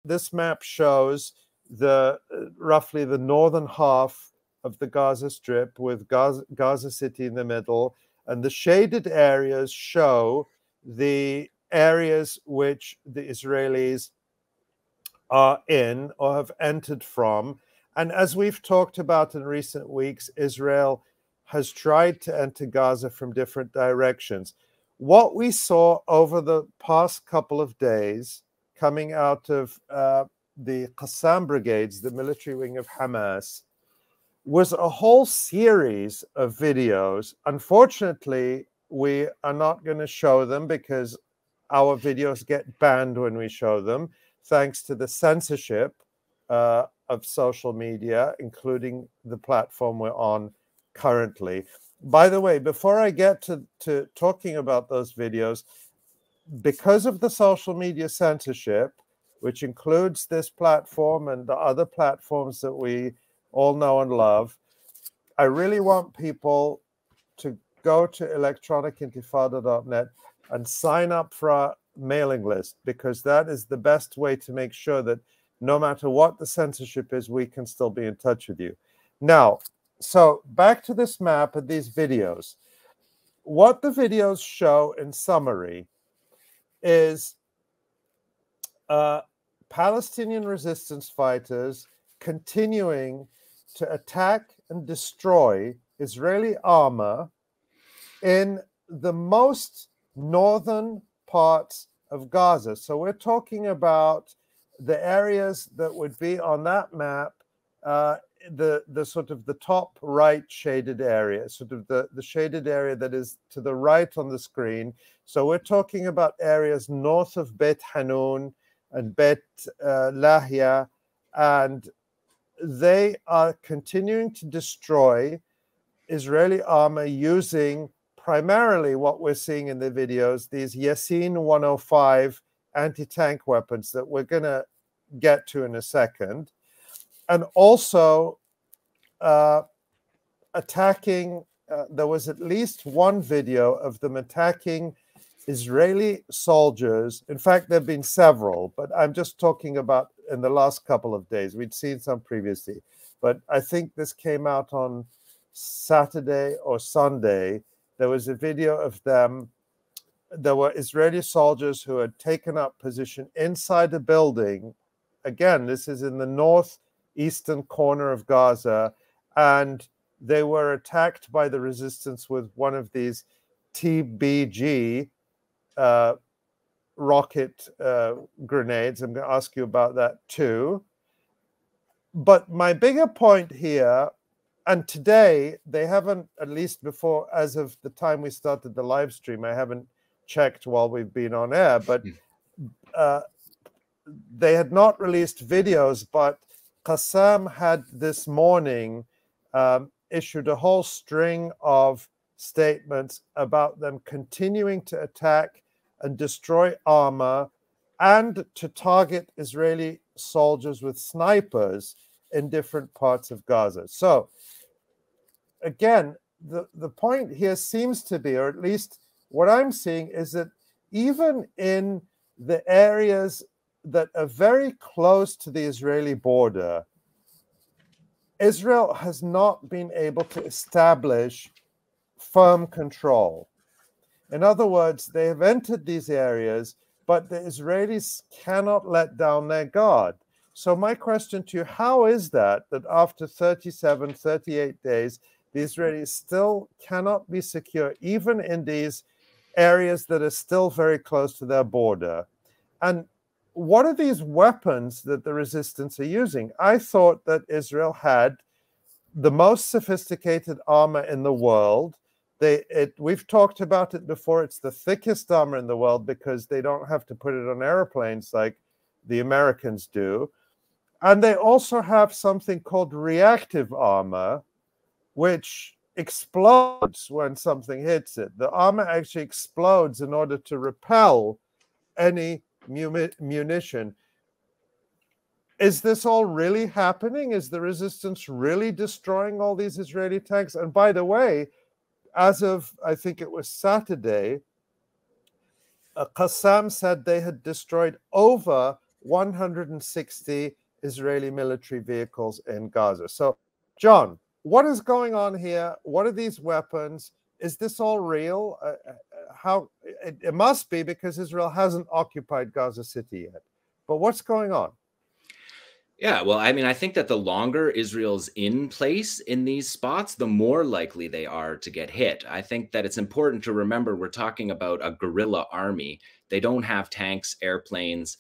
this map shows roughly the northern half of the Gaza Strip with Gaza City in the middle, and the shaded areas show the areas which the Israelis are in or have entered from. And as we've talked about in recent weeks, Israel has tried to enter Gaza from different directions. What we saw over the past couple of days coming out of the Qassam brigades, the military wing of Hamas, was a whole series of videos. Unfortunately, we are not going to show them because our videos get banned when we show them, thanks to the censorship of social media, including the platform we're on currently. By the way, before I get to talking about those videos, because of the social media censorship, which includes this platform and the other platforms that we all know and love, I really want people to go to electronicintifada.net and sign up for our mailing list, because that is the best way to make sure that no matter what the censorship is, we can still be in touch with you. Now, so back to this map and these videos. What the videos show in summary is Palestinian resistance fighters continuing to attack and destroy Israeli armor in the most northern parts of Gaza. So we're talking about the areas that would be on that map, the sort of the top right shaded area, sort of the shaded area that is to the right on the screen. So we're talking about areas north of Beit Hanun and Beit Lahia, and they are continuing to destroy Israeli armor using primarily what we're seeing in the videos, these Yasin 105 anti-tank weapons that we're going to get to in a second, and also attacking, there was at least one video of them attacking Israeli soldiers. In fact, there have been several, but I'm just talking about in the last couple of days. We'd seen some previously, but I think this came out on Saturday or Sunday. There was a video of them. There were Israeli soldiers who had taken up position inside a building. Again, this is in the northeastern corner of Gaza, and they were attacked by the resistance with one of these TBG rocket grenades. I'm going to ask you about that too. But my bigger point here, and today they haven't, at least before, as of the time we started the live stream, I haven't checked while we've been on air, but they had not released videos, but Qassam had this morning issued a whole string of statements about them continuing to attack and destroy armor and to target Israeli soldiers with snipers in different parts of Gaza. So again, the point here seems to be, or at least what I'm seeing, is that even in the areas that are very close to the Israeli border, Israel has not been able to establish firm control. In other words, they have entered these areas, but the Israelis cannot let down their guard. So my question to you, how is that after 37, 38 days, the Israelis still cannot be secure, even in these areas that are still very close to their border? And what are these weapons that the resistance are using? I thought that Israel had the most sophisticated armor in the world. We've talked about it before. It's the thickest armor in the world because they don't have to put it on airplanes like the Americans do. And they also have something called reactive armor, which explodes when something hits it. The armor actually explodes in order to repel any munition. Is this all really happening? Is the resistance really destroying all these Israeli tanks? And by the way, as of, I think it was Saturday, Qassam said they had destroyed over 160 Israeli military vehicles in Gaza. So, John, what is going on here? What are these weapons? Is this all real? How it must be, because Israel hasn't occupied Gaza City yet. But what's going on? Yeah, well, I mean, I think that the longer Israel's in place in these spots, the more likely they are to get hit. I think that it's important to remember we're talking about a guerrilla army. They don't have tanks, airplanes,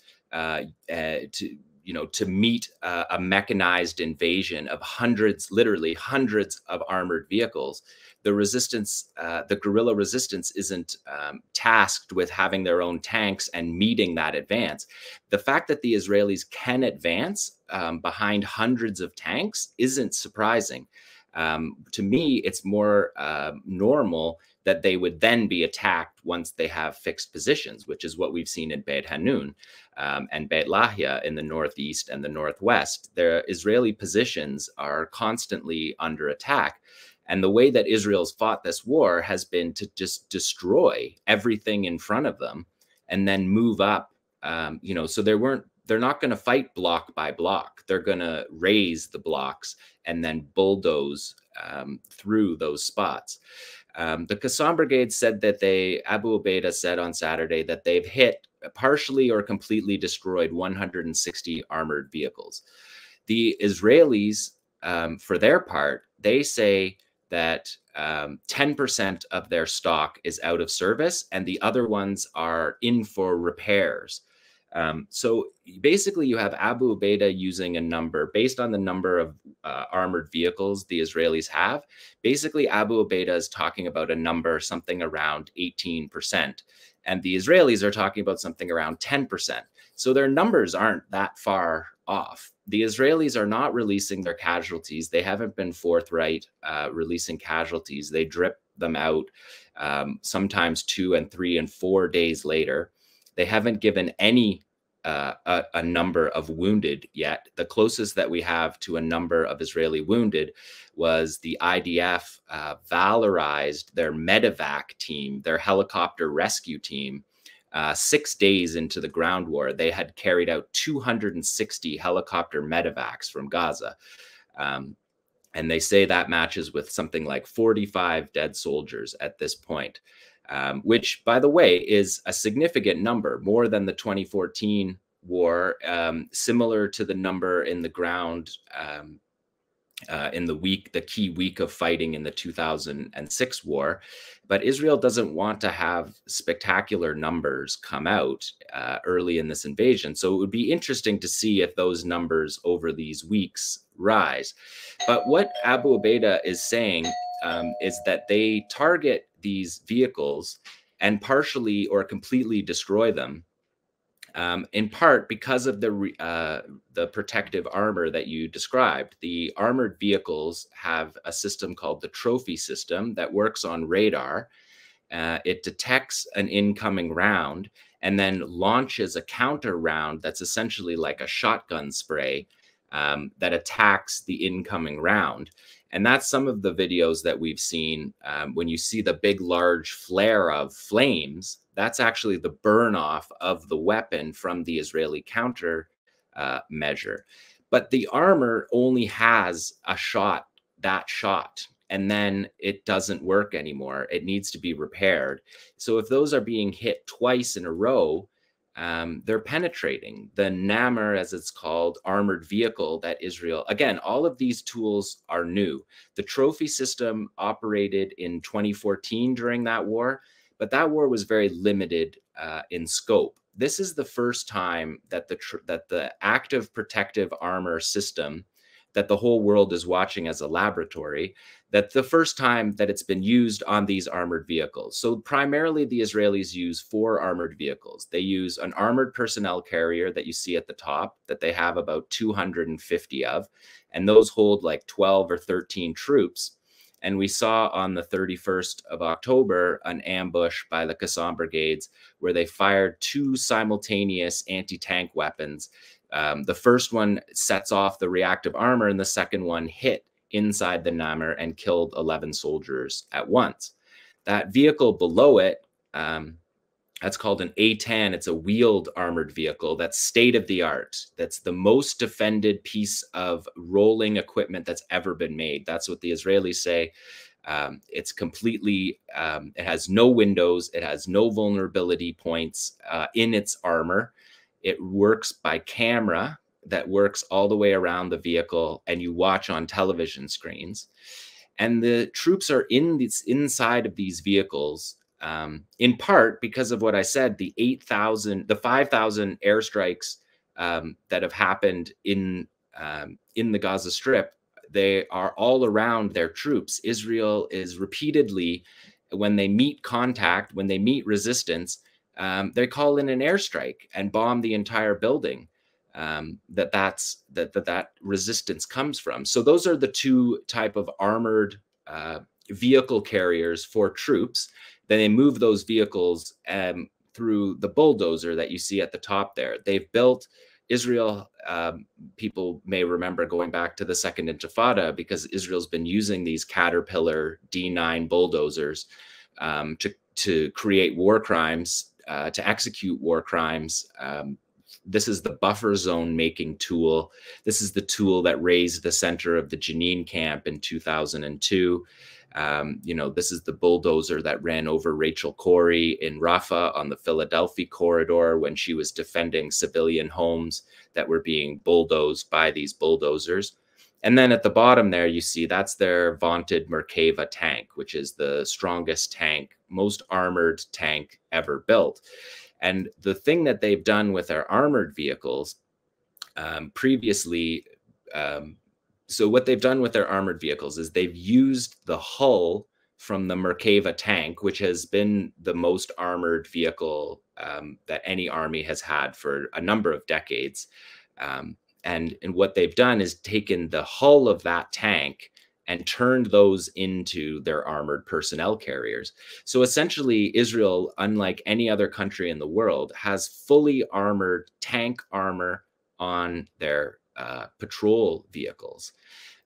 to meet a mechanized invasion of hundreds, literally hundreds of armored vehicles. The resistance, the guerrilla resistance, isn't tasked with having their own tanks and meeting that advance. The fact that the Israelis can advance behind hundreds of tanks isn't surprising. To me, it's more normal that they would then be attacked once they have fixed positions, which is what we've seen in Beit Hanun and Beit Lahia in the northeast and the northwest. The Israeli positions are constantly under attack. And the way that Israel's fought this war has been to just destroy everything in front of them and then move up. So they're not going to fight block by block. They're going to raise the blocks and then bulldoze through those spots. The Qassam Brigade said that Abu Ubaidah said on Saturday that they've hit, partially or completely destroyed 160 armored vehicles. The Israelis, for their part, they say that 10% of their stock is out of service and the other ones are in for repairs. So basically you have Abu Ubaidah using a number based on the number of armored vehicles the Israelis have. Basically, Abu Ubaidah is talking about a number, something around 18%. And the Israelis are talking about something around 10%. So their numbers aren't that far off. The Israelis are not releasing their casualties. They haven't been forthright releasing casualties. They drip them out sometimes 2 and 3 and 4 days later. They haven't given any a number of wounded yet. The closest that we have to a number of Israeli wounded was the IDF valorized their medevac team, their helicopter rescue team. 6 days into the ground war, they had carried out 260 helicopter medevacs from Gaza. And they say that matches with something like 45 dead soldiers at this point. Which, by the way, is a significant number, more than the 2014 war, similar to the number in the ground in the key week of fighting in the 2006 war. But Israel doesn't want to have spectacular numbers come out early in this invasion. So it would be interesting to see if those numbers over these weeks rise. But what Abu Ubaidah is saying is that they target these vehicles and partially or completely destroy them, in part because of the protective armor that you described. The armored vehicles have a system called the trophy system that works on radar. It detects an incoming round and then launches a counter round that's essentially like a shotgun spray that attacks the incoming round. And that's some of the videos that we've seen. When you see the big, large flare of flames, that's actually the burn off of the weapon from the Israeli counter measure. But the armor only has a shot, and then it doesn't work anymore. It needs to be repaired. So if those are being hit twice in a row, they're penetrating. The Namr, as it's called, armored vehicle that Israel, again, all of these tools are new. The trophy system operated in 2014 during that war, but that war was very limited in scope. This is the first time that the active protective armor system that the whole world is watching as a laboratory, that's the first time that it's been used on these armored vehicles. So primarily the Israelis use 4 armored vehicles. They use an armored personnel carrier that you see at the top that they have about 250 of, and those hold like 12 or 13 troops. And we saw on the 31st of October an ambush by the Qassam brigades where they fired 2 simultaneous anti-tank weapons. The first one sets off the reactive armor, and the second one hit inside the Namr and killed 11 soldiers at once. That vehicle below it That's called an A-10. It's a wheeled armored vehicle that's state of the art. That's the most defended piece of rolling equipment that's ever been made. That's what the Israelis say. It's completely, it has no windows. It has no vulnerability points in its armor. It works by camera that works all the way around the vehicle, and you watch on television screens. And the troops are inside of these vehicles, in part because of what I said, the 5,000 airstrikes that have happened in the Gaza Strip. They are all around their troops. Israel is repeatedly, when they meet contact, when they meet resistance, they call in an airstrike and bomb the entire building that resistance comes from. So those are the two type of armored vehicle carriers for troops. Then they move those vehicles through the bulldozer that you see at the top there. They've built Israel, people may remember going back to the Second Intifada, because Israel's been using these Caterpillar D9 bulldozers to create war crimes, to execute war crimes. This is the buffer zone making tool. This is the tool that raised the center of the Jenin camp in 2002. This is the bulldozer that ran over Rachel Corrie in Rafah on the Philadelphia corridor when she was defending civilian homes that were being bulldozed by these bulldozers. And then at the bottom there, you see that's their vaunted Merkava tank, which is the strongest tank, most armored tank ever built. And the thing that they've done with their armored vehicles previously, so what they've done with their armored vehicles is they've used the hull from the Merkava tank, which has been the most armored vehicle that any army has had for a number of decades. And what they've done is taken the hull of that tank and turned those into their armored personnel carriers. So essentially, Israel, unlike any other country in the world, has fully armored tank armor on their patrol vehicles.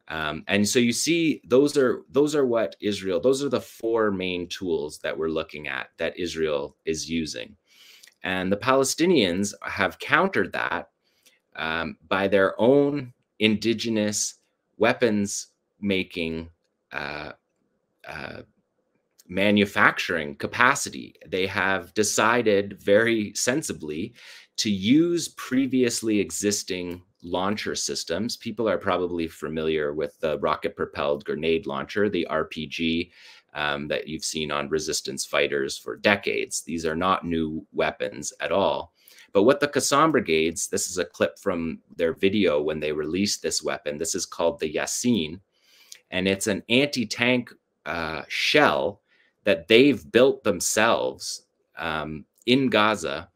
And so you see, those are the four main tools that we're looking at that Israel is using. And the Palestinians have countered that by their own indigenous weapons making manufacturing capacity. They have decided very sensibly to use previously existing launcher systems. People are probably familiar with the rocket-propelled grenade launcher, the RPG, that you've seen on resistance fighters for decades. These are not new weapons at all. But what the Qassam brigades, this is a clip from their video when they released this weapon. This is called the 𝐓𝐡𝐞, and it's an anti-tank shell that they've built themselves in Gaza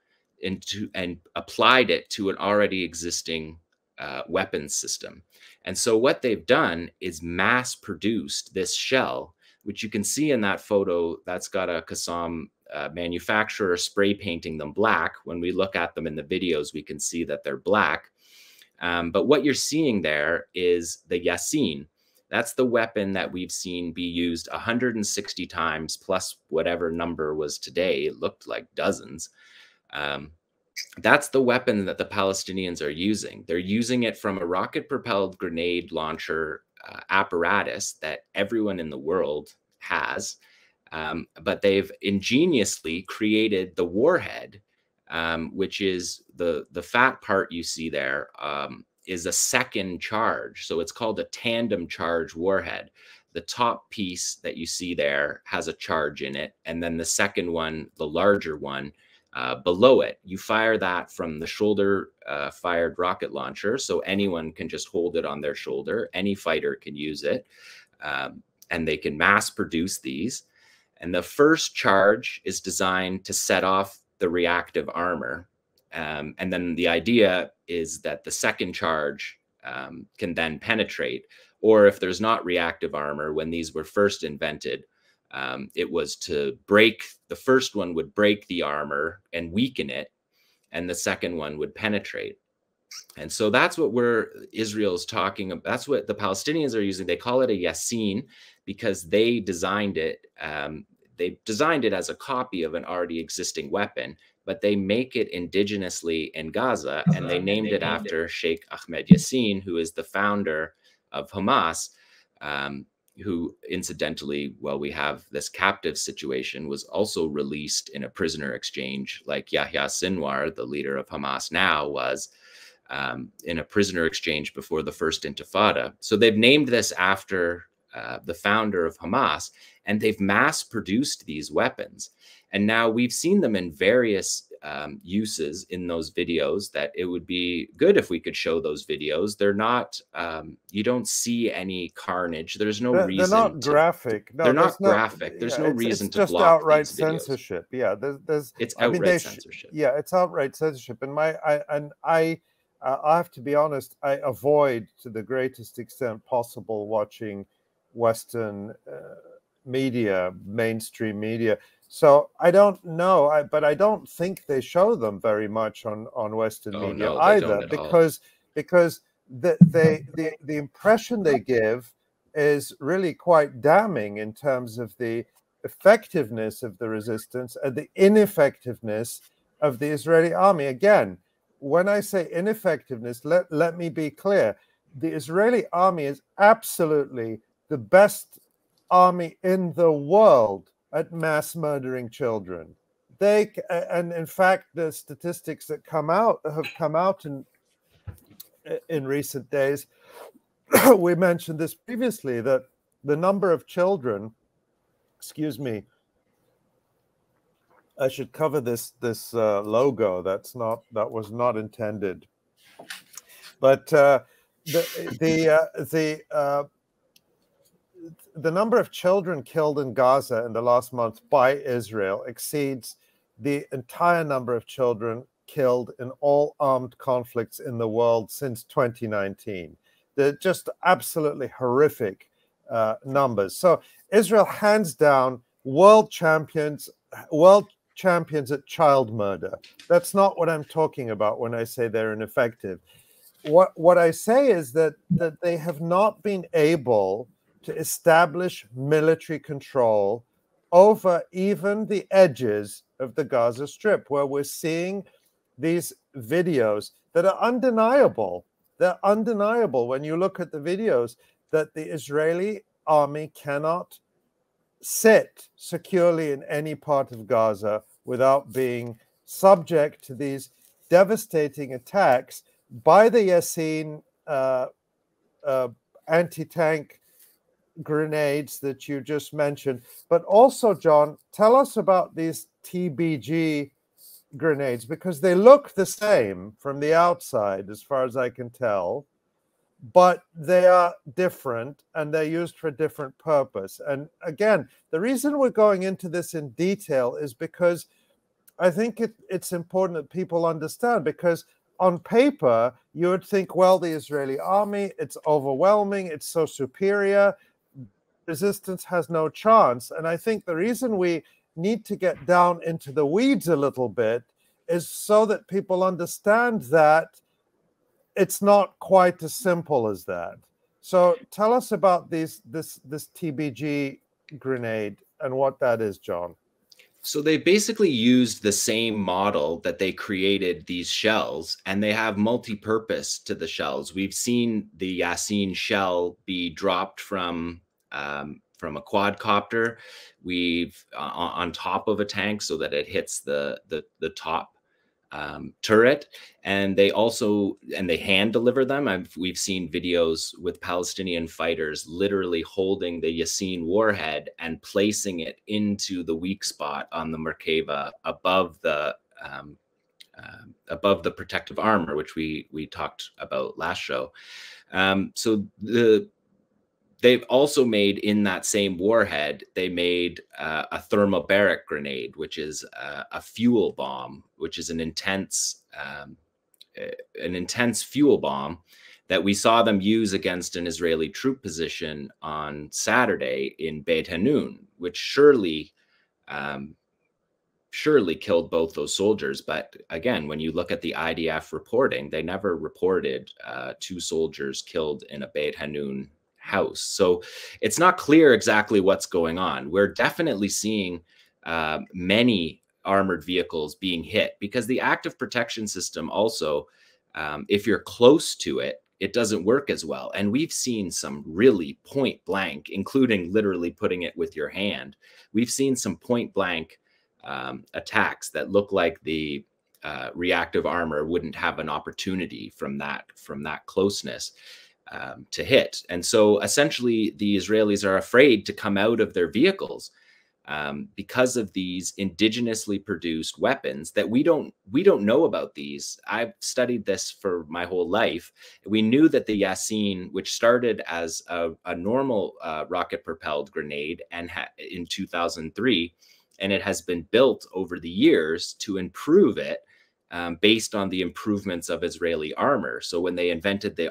and applied it to an already existing weapons system. And so what they've done is mass produced this shell, which you can see in that photo. That's got a Qassam manufacturer spray painting them black. When we look at them in the videos, we can see that they're black. But what you're seeing there is the 𝐓𝐡𝐞. That's the weapon that we've seen be used 160 times, plus whatever number was today. It looked like dozens. That's the weapon that the Palestinians are using. They're using it from a rocket-propelled grenade launcher apparatus that everyone in the world has. But they've ingeniously created the warhead, which is the fat part you see there, is a second charge. So it's called a tandem charge warhead. The top piece that you see there has a charge in it. And then the second one, the larger one, below it, you fire that from the shoulder fired rocket launcher. So anyone can just hold it on their shoulder. Any fighter can use it. And they can mass produce these. And the first charge is designed to set off the reactive armor. And then the idea is that the second charge can then penetrate. Or if there's not reactive armor, when these were first invented, it was to break, the first one would break the armor and weaken it, and the second one would penetrate. And so that's what Israel's talking about. That's what the Palestinians are using. They call it a 𝐓𝐡𝐞 because they designed it. they designed it as a copy of an already existing weapon, but they make it indigenously in Gaza, and they named it after Sheikh Ahmed Yassin, who is the founder of Hamas, who incidentally, while we have this captive situation, was also released in a prisoner exchange, like Yahya Sinwar, the leader of Hamas now, was in a prisoner exchange before the first Intifada. So they've named this after the founder of Hamas, and they've mass produced these weapons. And now we've seen them in various uses in those videos that it would be good if we could show those videos. They're not, you don't see any carnage. There's no reason. They're not graphic. No, they're not graphic. There's no reason to block outright these videos. censorship. Yeah, it's outright censorship. Yeah, it's outright censorship. And I have to be honest, I avoid to the greatest extent possible watching Western media, mainstream media. So I don't know, but I don't think they show them very much on Western media either, because the impression they give is really quite damning in terms of the effectiveness of the resistance and the ineffectiveness of the Israeli army. Again, when I say ineffectiveness, let me be clear. The Israeli army is absolutely the best army in the world at mass murdering children. And in fact, the statistics that have come out in recent days, we mentioned this previously, that the number of children, excuse me, I should cover this logo. That was not intended, but the number of children killed in Gaza in the last month by Israel exceeds the entire number of children killed in all armed conflicts in the world since 2019. They're just absolutely horrific numbers. So Israel, hands down, world champions at child murder. That's not what I'm talking about when I say they're ineffective. What I say is that they have not been able to establish military control over even the edges of the Gaza Strip, where we're seeing these videos that are undeniable. They're undeniable when you look at the videos that the Israeli army cannot sit securely in any part of Gaza without being subject to these devastating attacks by the Yassin anti-tank grenades that you just mentioned. But also, John, tell us about these TBG grenades, because they look the same from the outside as far as I can tell, but they are different and they're used for a different purpose. And again, the reason we're going into this in detail is because I think it's important that people understand, because on paper, you would think, well, the Israeli army, it's overwhelming, it's so superior, resistance has no chance. And I think the reason we need to get down into the weeds a little bit is so that people understand that it's not quite as simple as that. So tell us about this TBG grenade and what that is, John. So they basically used the same model that they created these shells, and they have multi-purpose to the shells. We've seen the Yassin shell be dropped from a quadcopter. We've on top of a tank so that it hits the top turret, and they hand deliver them. We've seen videos with Palestinian fighters literally holding the Yassin warhead and placing it into the weak spot on the Merkava above the protective armor, which we talked about last show. They've also made, in that same warhead, they made a thermobaric grenade, which is a fuel bomb, which is an intense fuel bomb that we saw them use against an Israeli troop position on Saturday in Beit Hanun, which surely killed both those soldiers. But again, when you look at the IDF reporting, they never reported 2 soldiers killed in a Beit Hanun house. So it's not clear exactly what's going on. We're definitely seeing many armored vehicles being hit, because the active protection system also, if you're close to it, it doesn't work as well. And we've seen some really point blank, including literally putting it with your hand. We've seen some point blank attacks that look like the reactive armor wouldn't have an opportunity from that closeness to hit. And so essentially the Israelis are afraid to come out of their vehicles because of these indigenously produced weapons that we don't know about these. I've studied this for my whole life. We knew that the Yasin, which started as a normal rocket propelled grenade and in 2003, and it has been built over the years to improve it based on the improvements of Israeli armor. So when they invented the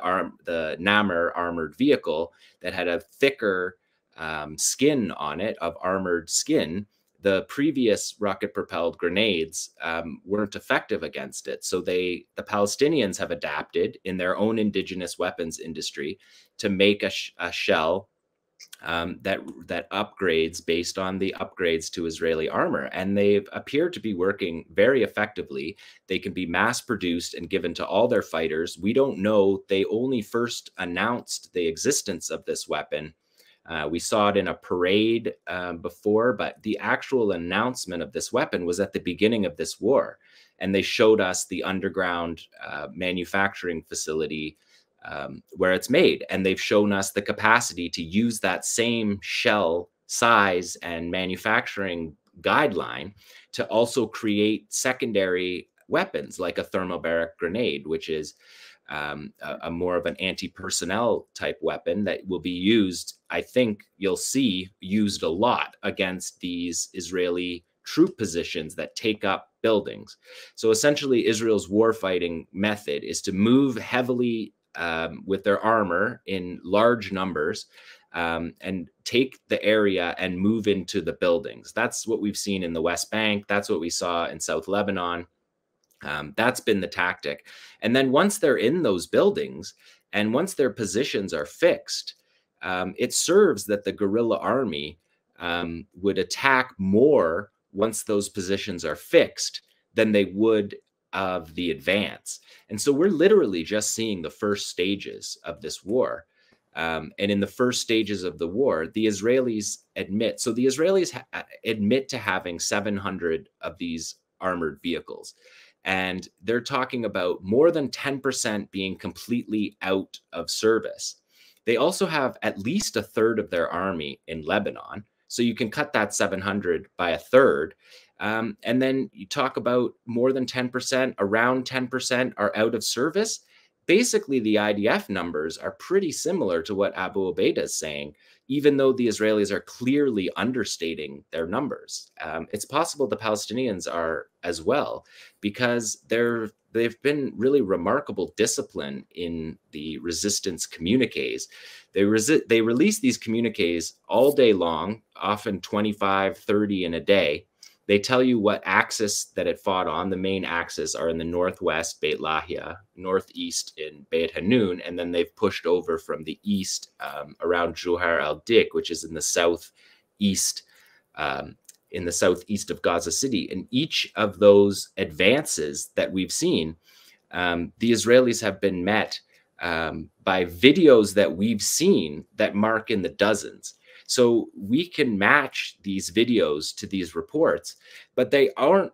Nammer armored vehicle that had a thicker skin on it of armored skin, the previous rocket propelled grenades weren't effective against it. So the Palestinians have adapted in their own indigenous weapons industry to make a shell that upgrades based on the upgrades to Israeli armor. And they've appeared to be working very effectively. They can be mass produced and given to all their fighters. We don't know. They only first announced the existence of this weapon. We saw it in a parade before, but the actual announcement of this weapon was at the beginning of this war. And they showed us the underground manufacturing facility where it's made. And they've shown us the capacity to use that same shell size and manufacturing guideline to also create secondary weapons like a thermobaric grenade, which is a more of an anti-personnel type weapon that will be used, I think you'll see used a lot against these Israeli troop positions that take up buildings. So essentially Israel's warfighting method is to move heavily with their armor in large numbers and take the area and move into the buildings. That's what we've seen in the West Bank. That's what we saw in South Lebanon. That's been the tactic. And then once they're in those buildings and once their positions are fixed, it serves that the guerrilla army would attack more once those positions are fixed than they would of the advance. And so we're literally just seeing the first stages of this war. And in the first stages of the war, the Israelis admit, so the Israelis admit to having 700 of these armored vehicles. And they're talking about more than 10% being completely out of service. They also have at least a third of their army in Lebanon. So you can cut that 700 by a third. And then you talk about more than 10%, around 10% are out of service. Basically, the IDF numbers are pretty similar to what Abu Ubaidah is saying, even though the Israelis are clearly understating their numbers. It's possible the Palestinians are as well, because they've been really remarkable discipline in the resistance communiques. They release these communiques all day long, often 25, 30 in a day. They tell you what axis that it fought on. The main axis are in the northwest, Beit Lahia, northeast in Beit Hanun, and then they've pushed over from the east around Juhar al-Dik, which is in the southeast of Gaza City. And each of those advances that we've seen, the Israelis have been met by videos that we've seen that mark in the dozens. So we can match these videos to these reports, but they aren't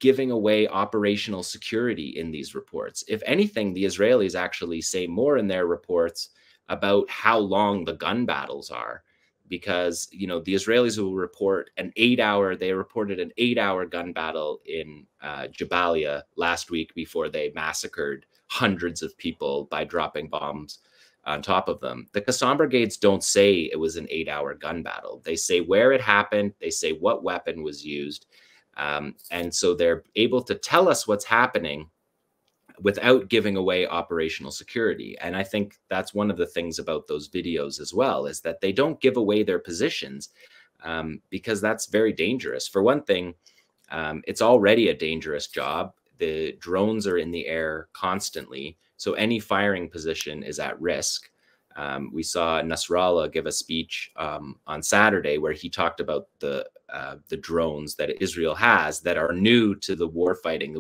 giving away operational security in these reports. If anything, the Israelis actually say more in their reports about how long the gun battles are, because the Israelis will report they reported an 8-hour gun battle in Jabalia last week before they massacred hundreds of people by dropping bombs on top of them. The Qassam brigades don't say it was an 8-hour gun battle. They say where it happened. They say what weapon was used. And so they're able to tell us what's happening without giving away operational security. And I think that's one of the things about those videos as well, is that they don't give away their positions because that's very dangerous. For one thing, it's already a dangerous job. The drones are in the air constantly, so any firing position is at risk. We saw Nasrallah give a speech on Saturday where he talked about the drones that Israel has that are new to the war fighting.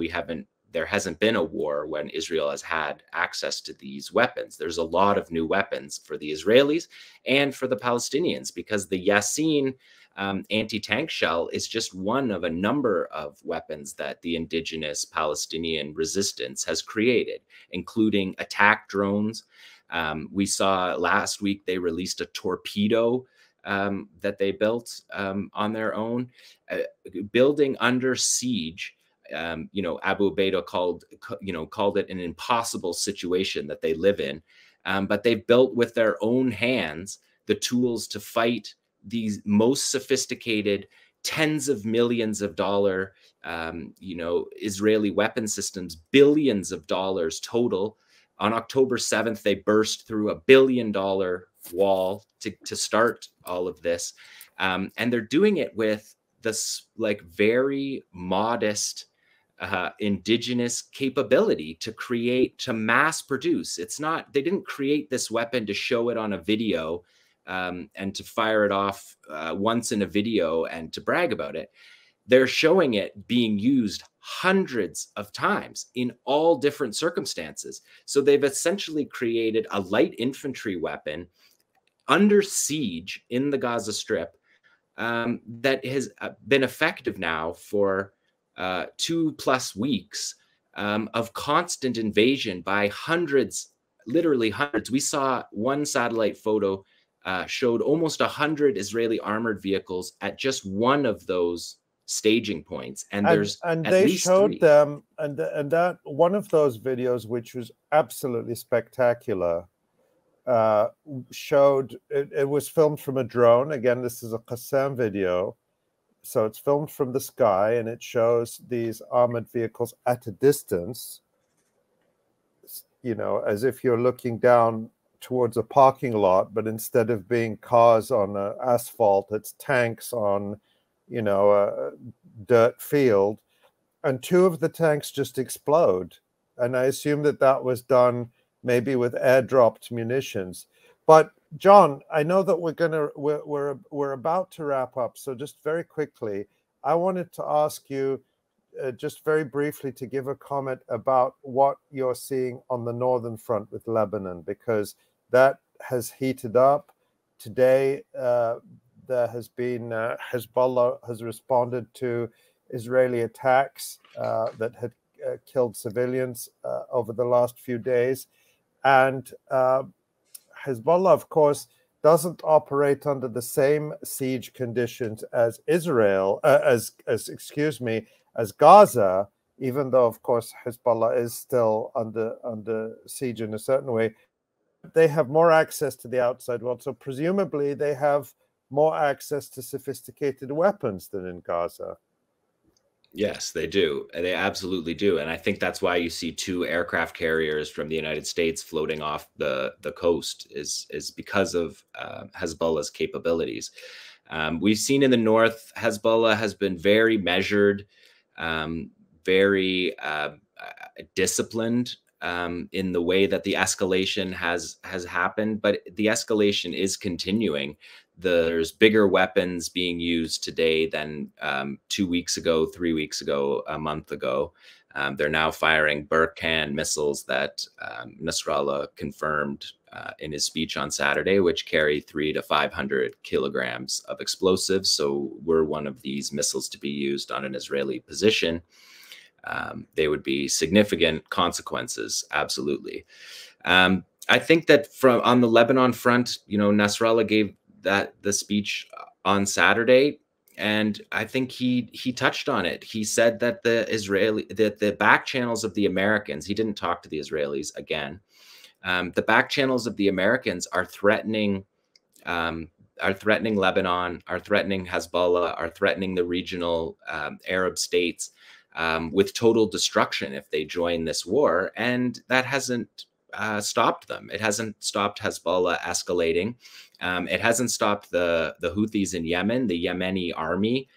There hasn't been a war when Israel has had access to these weapons. There's a lot of new weapons for the Israelis and for the Palestinians, because the Yasin anti-tank shell is just one of a number of weapons that the indigenous Palestinian resistance has created, including attack drones. We saw last week they released a torpedo that they built on their own, building under siege. Abu Ubaidah called it an impossible situation that they live in, but they've built with their own hands the tools to fight these most sophisticated, tens of millions of dollar, Israeli weapon systems, billions of dollars total. On October 7th, they burst through $1 billion wall to start all of this, and they're doing it with this very modest indigenous capability to mass produce. They didn't create this weapon to show it on a video and to fire it off once in a video and to brag about it. They're showing it being used hundreds of times in all different circumstances. So they've essentially created a light infantry weapon under siege in the Gaza Strip that has been effective now for 2+ weeks of constant invasion by hundreds, literally hundreds. We saw one satellite photo showed almost 100 Israeli armored vehicles at just one of those staging points, and there's and at they least showed 3. them, and that one of those videos, which was absolutely spectacular, showed it was filmed from a drone. Again, this is a 𝐓𝐡𝐞 video. So it's filmed from the sky, and it shows these armored vehicles at a distance, as if you're looking down towards a parking lot, but instead of being cars on asphalt, it's tanks on, a dirt field. And 2 of the tanks just explode. And I assume that was done maybe with airdropped munitions. But Jon, I know that we're about to wrap up. So just very quickly, I wanted to ask you just very briefly to give a comment about what you're seeing on the northern front with Lebanon, because that has heated up. Today, there has been Hezbollah has responded to Israeli attacks that had killed civilians over the last few days. And Hezbollah, of course, doesn't operate under the same siege conditions as Israel, as Gaza, even though, of course, Hezbollah is still under siege in a certain way. They have more access to the outside world, so presumably they have more access to sophisticated weapons than in Gaza. Yes, they do. They absolutely do. And I think that's why you see 2 aircraft carriers from the United States floating off the coast is because of Hezbollah's capabilities. We've seen in the north, Hezbollah has been very measured, very disciplined in the way that the escalation has happened, but the escalation is continuing. There's bigger weapons being used today than 2 weeks ago, 3 weeks ago, a month ago. They're now firing Barkhane missiles that Nasrallah confirmed in his speech on Saturday, which carry 300 to 500 kilograms of explosives. So were one of these missiles to be used on an Israeli position, they would be significant consequences. Absolutely. I think that on the Lebanon front, Nasrallah gave the speech on Saturday, and I think he touched on it. He said that the back channels of the Americans, he didn't talk to the Israelis again. The back channels of the Americans are threatening Lebanon, are threatening Hezbollah, are threatening the regional Arab states with total destruction if they join this war. And that hasn't stopped them. It hasn't stopped Hezbollah escalating. It hasn't stopped the Houthis in Yemen. The Yemeni army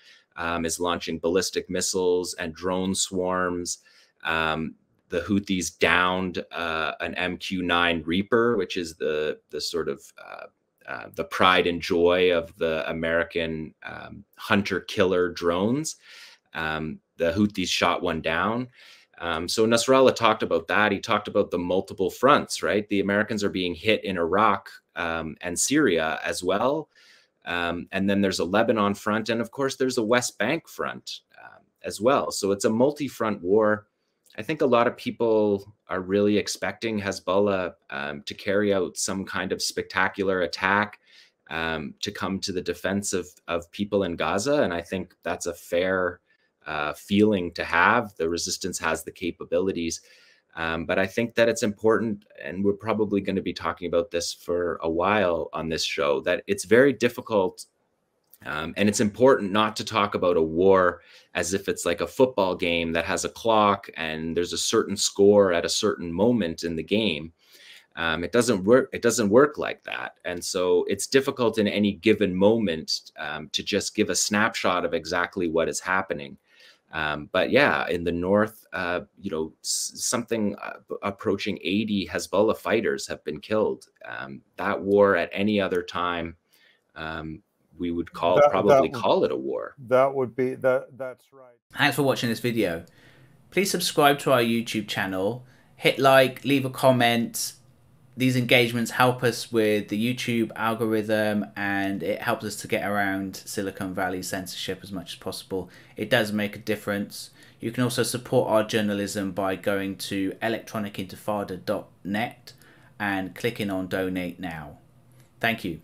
is launching ballistic missiles and drone swarms. the Houthis downed an MQ-9 Reaper, which is the sort of the pride and joy of the American hunter-killer drones. The Houthis shot one down. So Nasrallah talked about that. He talked about the multiple fronts, right? The Americans are being hit in Iraq and Syria as well. And then there's a Lebanon front. And of course, there's a West Bank front as well. So it's a multi-front war. I think a lot of people are really expecting Hezbollah to carry out some kind of spectacular attack to come to the defense of people in Gaza. And I think that's a fair feeling to have. The resistance has the capabilities. But I think that it's important, and we're probably going to be talking about this for a while on this show, that it's very difficult and it's important not to talk about a war as if it's like a football game that has a clock and there's a certain score at a certain moment in the game. It doesn't work. It doesn't work like that. And so it's difficult in any given moment to just give a snapshot of exactly what is happening. But yeah, in the north, you know, something approaching 80 Hezbollah fighters have been killed. That war at any other time, we would call it a war. That's right. Thanks for watching this video. Please subscribe to our YouTube channel, hit like, leave a comment. These engagements help us with the YouTube algorithm, and it helps us to get around Silicon Valley censorship as much as possible. It does make a difference. You can also support our journalism by going to electronicintifada.net and clicking on donate now. Thank you.